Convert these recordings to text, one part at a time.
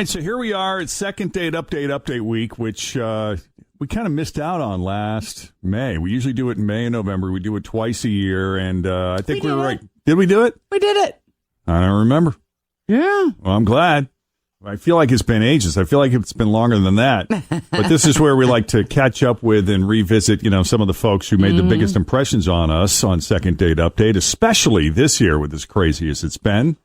And so here we are at second date update week, which we kind of missed out on last May. We usually do it in May and November. We do it twice a year, and I think we were right. Did we do it? We did it. I don't remember. Yeah. Well, I'm glad. I feel like it's been ages. I feel like it's been longer than that. But this is where we like to catch up with and revisit, some of the folks who made the biggest impressions on us on Second Date Update, especially this year with as crazy as it's been.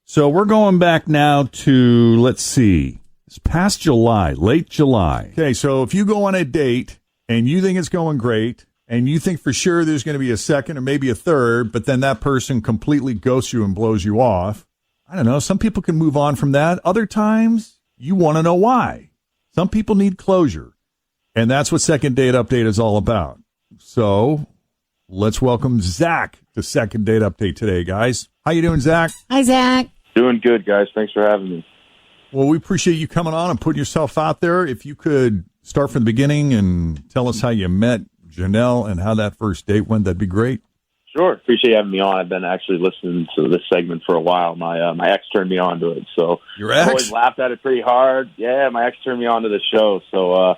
So we're going back now to, let's see, it's past July, late July. Okay, so if you go on a date and you think it's going great and you think for sure there's going to be a second or maybe a third, but then that person completely ghosts you and blows you off, I don't know, some people can move on from that. Other times, you want to know why. Some people need closure, and that's what Second Date Update is all about. So let's welcome Zach to Second Date Update today, guys. How you doing, Zach? Hi, Zach. Doing good, guys. Thanks for having me. Well, we appreciate you coming on and putting yourself out there. If you could start from the beginning and tell us how you met Janelle and how that first date went, that'd be great. Sure. Appreciate you having me on. I've been actually listening to this segment for a while. My ex turned me on to it. So your ex? I always laughed at it pretty hard. Yeah, my ex turned me on to the show. So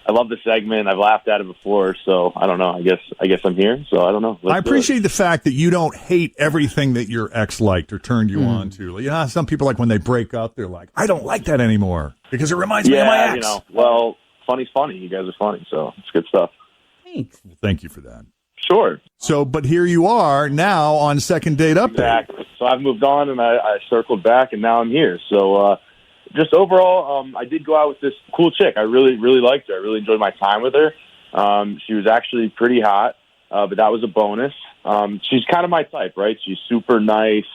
I love the segment. I've laughed at it before. So I don't know. I guess I'm here. So I don't know. I appreciate the fact that you don't hate everything that your ex liked or turned you on to. Some people, like, when they break up, they're like, I don't like that anymore because it reminds me of my ex. Well, funny's funny. You guys are funny. So it's good stuff. Thanks. Well, thank you for that. Sure. So, but here you are now on Second Date Update. Exactly. So I've moved on and I circled back and now I'm here. So just overall, I did go out with this cool chick. I really, really liked her. I really enjoyed my time with her. She was actually pretty hot, but that was a bonus. She's kind of my type, right? She's super nice,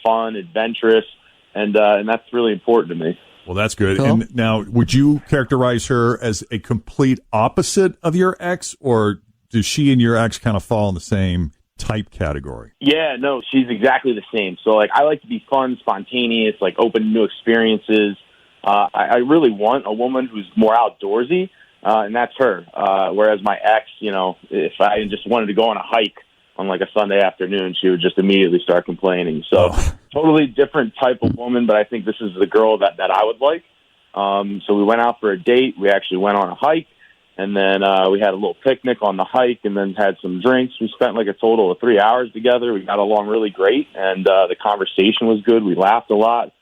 fun, adventurous, and that's really important to me. Well, that's good. Cool. And now, would you characterize her as a complete opposite of your ex, or does she and your ex kind of fall in the same type category? Yeah, no, she's exactly the same. So, I like to be fun, spontaneous, open to new experiences. I really want a woman who's more outdoorsy, and that's her. Whereas my ex, if I just wanted to go on a hike on a Sunday afternoon, she would just immediately start complaining. So totally different type of woman, but I think this is the girl that I would like. So we went out for a date. We actually went on a hike. And then we had a little picnic on the hike and then had some drinks. We spent a total of 3 hours together. We got along really great, and the conversation was good. We laughed a lot.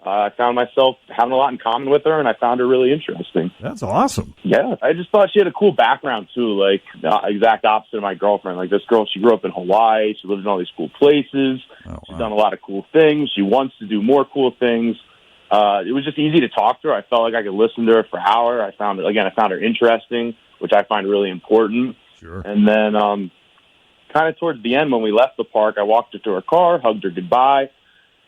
I found myself having a lot in common with her, and I found her really interesting. That's awesome. Yeah, I just thought she had a cool background, too, the exact opposite of my girlfriend. This girl, she grew up in Hawaii. She lived in all these cool places. Oh, wow. She's done a lot of cool things. She wants to do more cool things. It was just easy to talk to her. I felt like I could listen to her for hours. I found her interesting, which I find really important. Sure. And then kind of towards the end when we left the park, I walked her to her car, hugged her goodbye.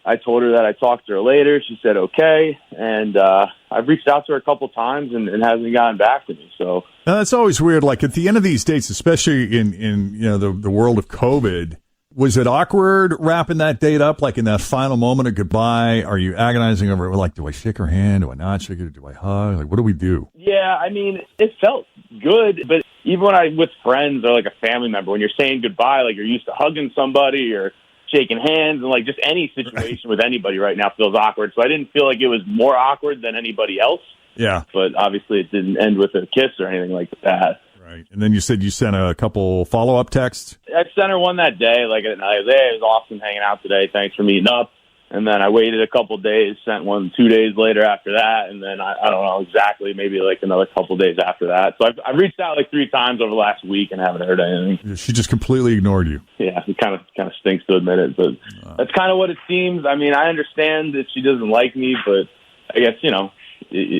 I told her that I'd talk to her later. She said okay. And I've reached out to her a couple times and hasn't gotten back to me. So now, that's always weird. At the end of these dates, especially in the world of COVID, was it awkward wrapping that date up, in that final moment of goodbye? Are you agonizing over it? Do I shake her hand? Do I not shake her? Do I hug? What do we do? Yeah, it felt good, but even when with friends or a family member, when you're saying goodbye, you're used to hugging somebody or shaking hands, and just any situation with anybody right now feels awkward. So I didn't feel like it was more awkward than anybody else. Yeah. But obviously it didn't end with a kiss or anything like that. Right. And then you said you sent a couple follow-up texts? I sent her one that day, at night. It was awesome hanging out today. Thanks for meeting up. And then I waited a couple days, sent one 2 days later after that. And then I don't know exactly, maybe another couple days after that. So I've reached out 3 times over the last week and haven't heard anything. She just completely ignored you. Yeah, it kind of stinks to admit it, but that's kind of what it seems. I understand that she doesn't like me, but I guess,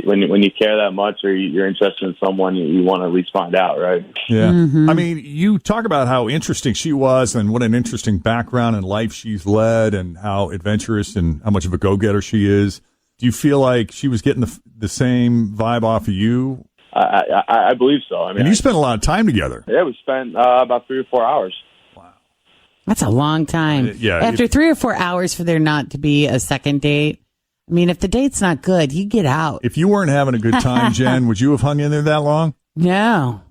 when you care that much or you're interested in someone, you want to at least find out, right? Yeah. You talk about how interesting she was and what an interesting background and life she's led and how adventurous and how much of a go-getter she is. Do you feel like she was getting the same vibe off of you? I believe so. And you spent a lot of time together. Yeah, we spent about 3 or 4 hours. Wow. That's a long time. Yeah. After 3 or 4 hours for there not to be a second date, if the date's not good, you get out. If you weren't having a good time, Jen, would you have hung in there that long? No.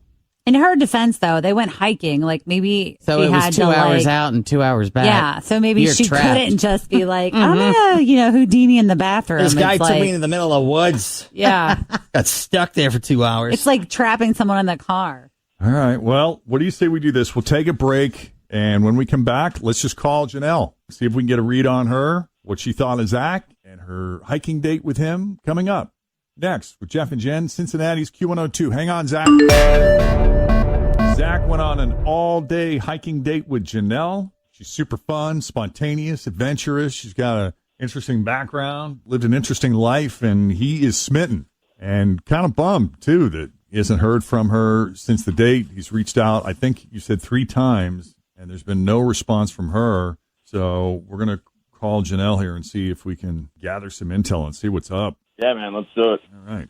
In her defense, though, they went hiking. Like maybe So she it was had 2 to, hours like, out and 2 hours back. Yeah, so maybe You're she trapped. couldn't just be like, I'm gonna, Houdini in the bathroom. This guy It's took like, me into the middle of the woods. yeah, Got stuck there for 2 hours. it's like trapping someone in the car. All right. Well, what do you say we do this? We'll take a break, and when we come back, let's just call Janelle. See if we can get a read on her, what she thought of Zach, and her hiking date with him coming up. Next, with Jeff and Jen, Cincinnati's Q102. Hang on, Zach. Zach went on an all-day hiking date with Janelle. She's super fun, spontaneous, adventurous. She's got an interesting background, lived an interesting life, and he is smitten and kind of bummed, too, that he hasn't heard from her since the date. He's reached out, I think you said 3 times, and there's been no response from her. So we're going to call Janelle here and see if we can gather some intel and see what's up. Yeah, man, let's do it. All right.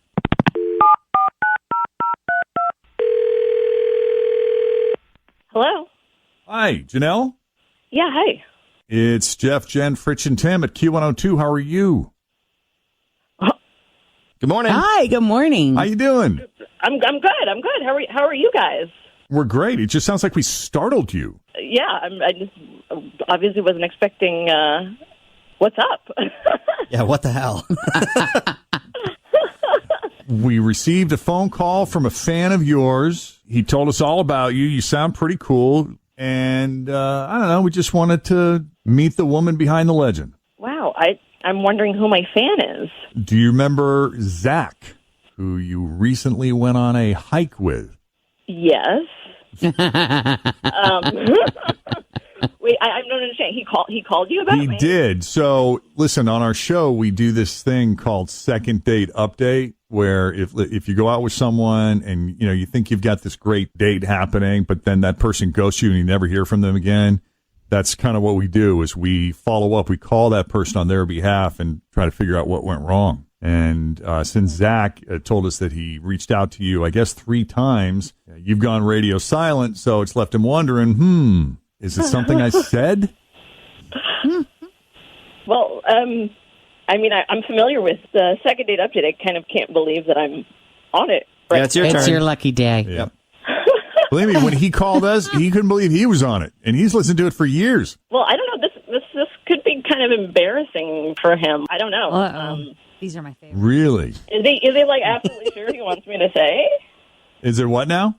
Hello. Hi, Janelle. Yeah, hi. It's Jeff, Jen, Fritch, and Tim at Q102. How are you? Good morning. Hi, good morning. How you doing? I'm good. I'm good. How are you guys? We're great. It just sounds like we startled you. Yeah, I just obviously wasn't expecting. What's up? Yeah, what the hell? We received a phone call from a fan of yours. He told us all about you. You sound pretty cool. And I don't know, we just wanted to meet the woman behind the legend. Wow, I'm wondering who my fan is. Do you remember Zach, who you recently went on a hike with? Yes. Wait, I don't understand. He called you about He me? did. So, listen, on our show, we do this thing called Second Date Update, where if you go out with someone and, you think you've got this great date happening, but then that person ghosts you and you never hear from them again, that's kind of what we do is we follow up. We call that person on their behalf and try to figure out what went wrong. And since Zach told us that he reached out to you, I guess 3 times, you've gone radio silent, so it's left him wondering, is it something I said? Well, I mean, I'm familiar with the Second Date Update. I kind of can't believe that I'm on it. Yeah, it's your It's turn. your lucky day. Yep. Believe me, when he called us, he couldn't believe he was on it, and he's listened to it for years. Well, I don't know. This could be kind of embarrassing for him. I don't know. Uh-oh. These are my favorite. Really? Is he like absolutely sure he wants me to say? Is it what now?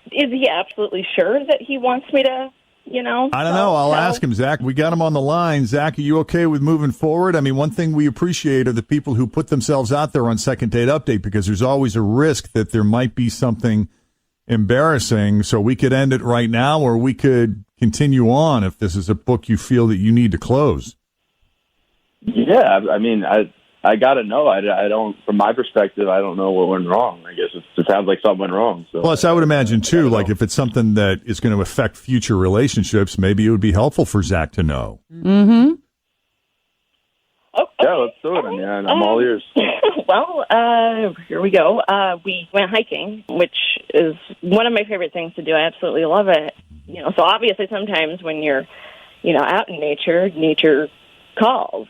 Is he absolutely sure that he wants me to, I don't know. I'll ask him, Zach. We got him on the line. Zach, are you okay with moving forward? I mean, one thing we appreciate are the people who put themselves out there on Second Date Update, because there's always a risk that there might be something embarrassing. So we could end it right now, or we could continue on if this is a book you feel that you need to close. Yeah, I mean, I got to know. I don't, from my perspective, I don't know what went wrong. I guess it sounds like something went wrong. So. Plus, I would imagine, too, like if it's something that is going to affect future relationships, maybe it would be helpful for Zach to know. Mm-hmm. Oh, okay. Yeah, let's do it. I mean, I'm all ears. Well, here we go. We went hiking, which is one of my favorite things to do. I absolutely love it. So obviously sometimes when you're, out in nature calls.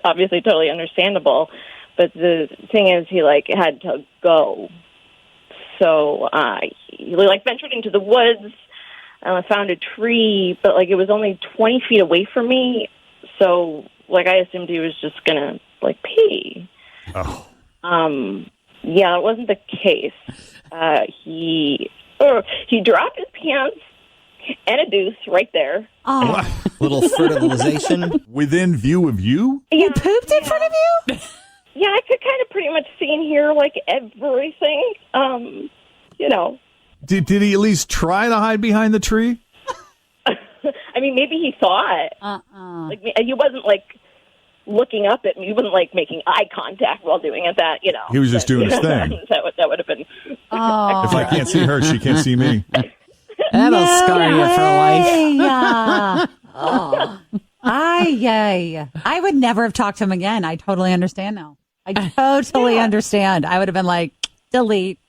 Obviously totally understandable. But the thing is, he, had to go. So he, ventured into the woods. Found a tree, but, it was only 20 feet away from me. So, I assumed he was just going to, pee. Oh. Yeah, that wasn't the case. He dropped his pants and a deuce right there. Oh, Little fertilization. Within view of you? you pooped in front of you? Yeah, I could kind of pretty much see and hear, everything. Did he at least try to hide behind the tree? I mean, maybe he thought. He wasn't, looking up at me. He wasn't, making eye contact while doing it. That, He was just doing his thing. that would have been... Oh. If I can't see her, she can't see me. That'll scar you for life. Yeah. Oh. I would never have talked to him again. I totally understand now. I totally understand. I would have been like, delete,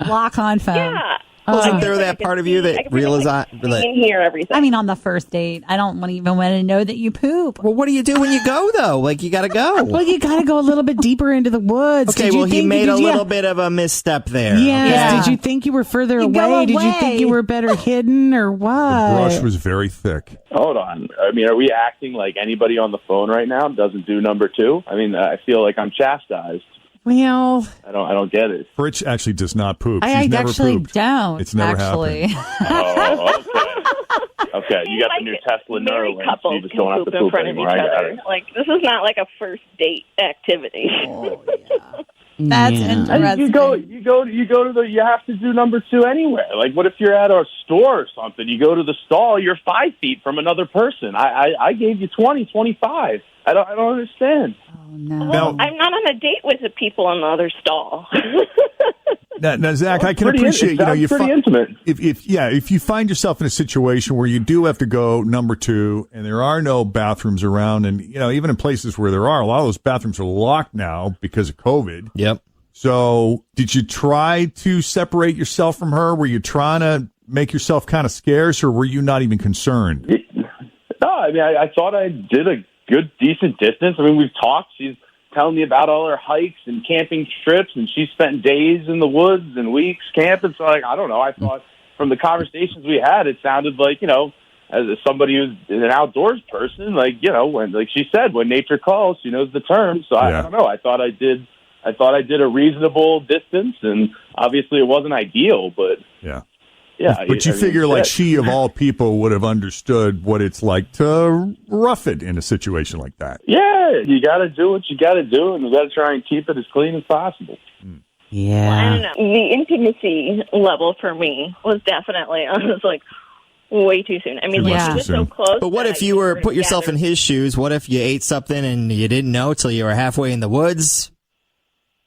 lock on phone. Yeah. Wasn't there that part of you that realized I can hear everything. I mean, on the first date, I don't even want to know that you poop. Well, what do you do when you go, though? Like, you got to go. Well, you got to go a little bit deeper into the woods. Okay, well, he made a little bit of a misstep there. Yes. Yeah. Did you think you were further You go away? Did you think away. you were better hidden or what? Brush was very thick. Hold on. I mean, are we acting like anybody on the phone right now doesn't do number 2? I mean, I feel like I'm chastised. Well, I don't get it. Fritch actually does not poop. I She's never actually pooped. don't. It's never actually. Oh, okay. Okay, you got the new Tesla married Neuralink. couples You just can don't have to poop in poop front of anymore. each I got other. it. Like, this is not like a first date activity. That's yeah. interesting. You have to do number 2 anywhere. Like, what if you're at a store or something? You go to the stall, you're 5 feet from another person. I gave you 20, 25. I don't understand. Oh, no. Now- I'm not on a date with the people in the other stall. Now, Zach, I can Pretty appreciate, it's pretty intimate. if you find yourself in a situation where you do have to go number 2 and there are no bathrooms around, and even in places where there are, a lot of those bathrooms are locked now because of COVID. Yep. So did you try to separate yourself from her? Were you trying to make yourself kind of scarce, or were you not even concerned? No, I mean, I thought I did a good, decent distance. I mean, we've talked. She's telling me about all her hikes and camping trips, and she spent days in the woods and weeks camping. So, I don't know. I thought from the conversations we had, it sounded like, as somebody who's an outdoors person, when, like she said, when nature calls, she knows the term. So I don't know. I thought I did a reasonable distance, and obviously it wasn't ideal, but Yeah. yeah. But you figure like she of all people would have understood what it's like to rough it in a situation like that. Yeah, you got to do what you got to do, and you got to try and keep it as clean as possible. I Yeah. don't know. The intimacy level for me was definitely, I was like, way too soon. I mean, Too much like, too he was so soon. close. But what that if I you were could've put yourself in gathered- his shoes? What if you ate something and you didn't know till you were halfway in the woods?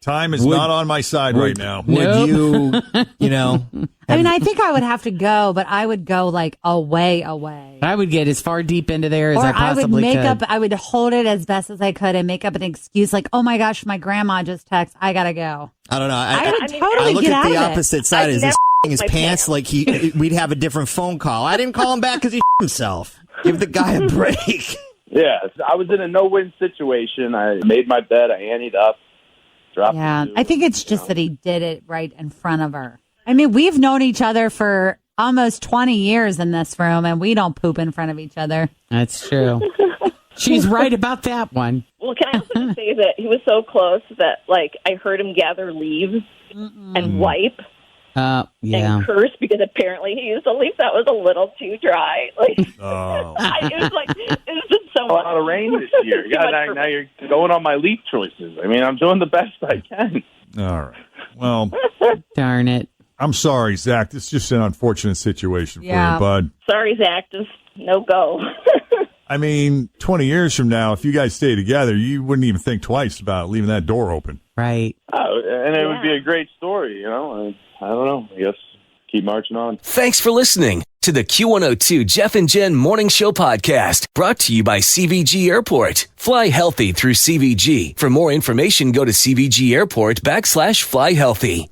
Time is not on my side right now. Would you, I mean, I think I would have to go, but I would go like away. I would get as far deep into there as Or I I would possibly make could. up, I would hold it as best as I could and make up an excuse like, oh my gosh, my grandma just texted. I got to go. I don't know. I would I mean, totally I look get at out the of it. opposite side. I've Is never this his my pants pants. like we'd have a different phone call. I didn't call him back because he himself. Give the guy a break. Yeah, I was in a no-win situation. I made my bed. I anteed up. Dropped Yeah. the two, I think it's just that he did it right in front of her. I mean, we've known each other for almost 20 years in this room, and we don't poop in front of each other. That's true. She's right about that one. Well, can I also just say that he was so close that, like, I heard him gather leaves and wipe Yeah. and curse because apparently he used a leaf that was a little too dry. Like, Oh. it was just so a lot of rain this year. Too Yeah, much for now me. you're going on my leaf choices. I mean, I'm doing the best I can. All right. Well, Darn it. I'm sorry, Zach. This is just an unfortunate situation for Yeah. you, bud. Sorry, Zach, just no go. I mean, 20 years from now, if you guys stay together, you wouldn't even think twice about leaving that door open. Right. And it would be a great story, I don't know. I guess keep marching on. Thanks for listening to the Q102 Jeff and Jen Morning Show podcast, brought to you by CVG Airport. Fly healthy through CVG. For more information, go to CVG Airport /fly healthy.